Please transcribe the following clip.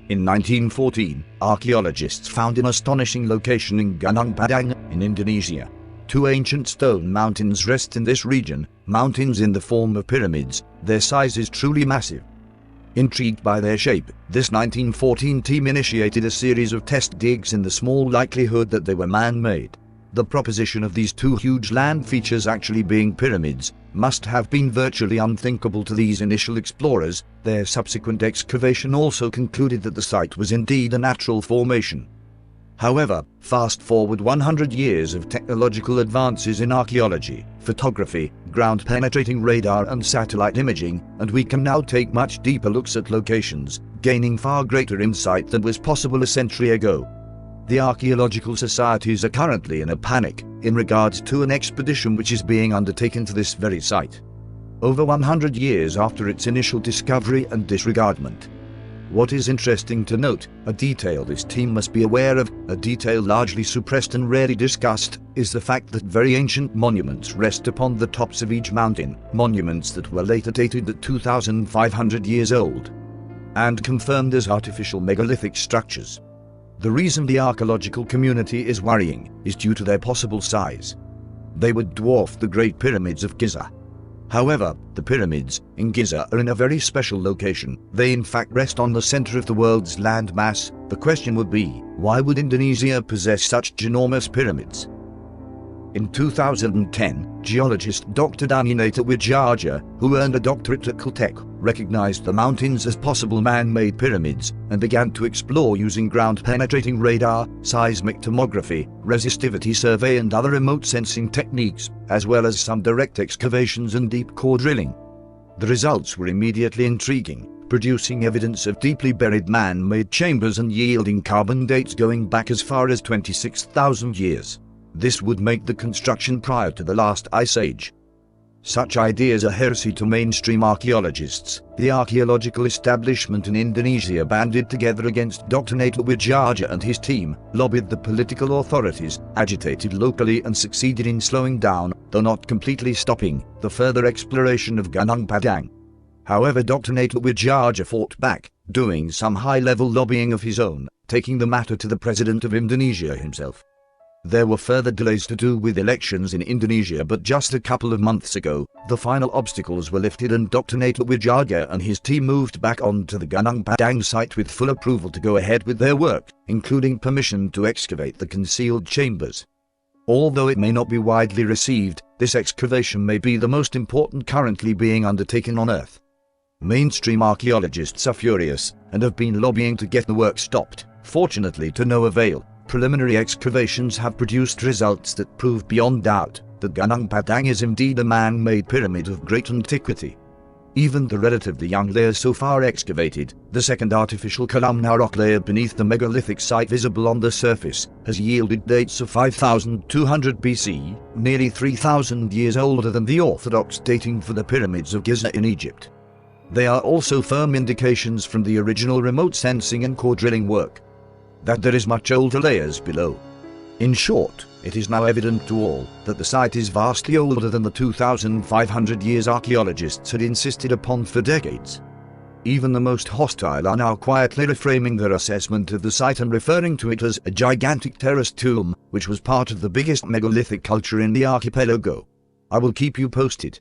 In 1914, archaeologists found an astonishing location in Gunung Padang, in Indonesia. Two ancient stone mountains rest in this region, mountains in the form of pyramids. Their size is truly massive. Intrigued by their shape, this 1914 team initiated a series of test digs in the small likelihood that they were man-made. The proposition of these two huge land features actually being pyramids must have been virtually unthinkable to these initial explorers. Their subsequent excavation also concluded that the site was indeed a natural formation. However, fast forward 100 years of technological advances in archaeology, photography, ground-penetrating radar and satellite imaging, and we can now take much deeper looks at locations, gaining far greater insight than was possible a century ago. The archaeological societies are currently in a panic in regards to an expedition which is being undertaken to this very site, over 100 years after its initial discovery and disregardment. What is interesting to note, a detail this team must be aware of, a detail largely suppressed and rarely discussed, is the fact that very ancient monuments rest upon the tops of each mountain, monuments that were later dated at 2,500 years old and confirmed as artificial megalithic structures. The reason the archaeological community is worrying is due to their possible size. They would dwarf the Great Pyramids of Giza. However, the pyramids in Giza are in a very special location. They in fact rest on the center of the world's land mass. The question would be, why would Indonesia possess such ginormous pyramids? In 2010, geologist Dr. Danyanata Wijaja, who earned a doctorate at Caltech, recognized the mountains as possible man-made pyramids and began to explore using ground-penetrating radar, seismic tomography, resistivity survey and other remote sensing techniques, as well as some direct excavations and deep core drilling. The results were immediately intriguing, producing evidence of deeply buried man-made chambers and yielding carbon dates going back as far as 26,000 years. This would make the construction prior to the last ice age. Such ideas are heresy to mainstream archaeologists. The archaeological establishment in Indonesia banded together against Dr. Nata Wijaja and his team, lobbied the political authorities, agitated locally and succeeded in slowing down, though not completely stopping, the further exploration of Gunung Padang. However, Dr. Nata Wijaja fought back, doing some high-level lobbying of his own, taking the matter to the president of Indonesia himself. There were further delays to do with elections in Indonesia, but just a couple of months ago, the final obstacles were lifted and Dr. Nata Wijaja and his team moved back onto the Gunung Padang site with full approval to go ahead with their work, including permission to excavate the concealed chambers. Although it may not be widely received, this excavation may be the most important currently being undertaken on Earth. Mainstream archaeologists are furious and have been lobbying to get the work stopped, fortunately to no avail. Preliminary excavations have produced results that prove beyond doubt that Gunung Padang is indeed a man-made pyramid of great antiquity. Even the relatively young layer so far excavated, the second artificial columnar rock layer beneath the megalithic site visible on the surface, has yielded dates of 5,200 BC, nearly 3,000 years older than the orthodox dating for the pyramids of Giza in Egypt. They are also firm indications from the original remote sensing and core drilling work that there is much older layers below. In short, it is now evident to all that the site is vastly older than the 2,500 years archaeologists had insisted upon for decades. Even the most hostile are now quietly reframing their assessment of the site and referring to it as a gigantic terraced tomb, which was part of the biggest megalithic culture in the archipelago. I will keep you posted.